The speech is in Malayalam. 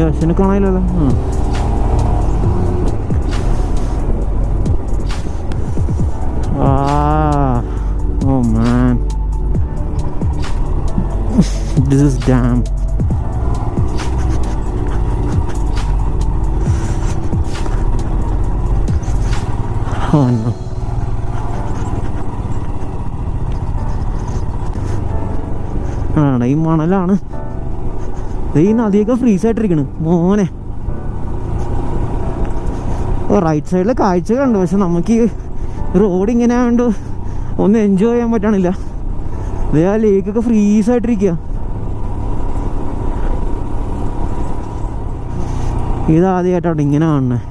അശ്വിനെ കാണാനില്ലല്ലോ. Oh man, this is dam. Oh no. ഈ മണലാണ്. ഈ നദിയൊക്കെ ഫ്രീസ് ആയിട്ടിരിക്കണ് മോനെ. റൈറ്റ് സൈഡിലെ കാഴ്ച കണ്ടു, പക്ഷെ നമുക്ക് ഈ റോഡ് ഇങ്ങനെ ആയതുകൊണ്ട് ഒന്നും എൻജോയ് ചെയ്യാൻ പറ്റണില്ല. ഇതേ ആ ലേക്കൊക്കെ ഫ്രീസ് ആയിട്ടിരിക്കുക. ഇതാദ്യമായിട്ടാണ് ഇങ്ങനെ കാണുന്നത്.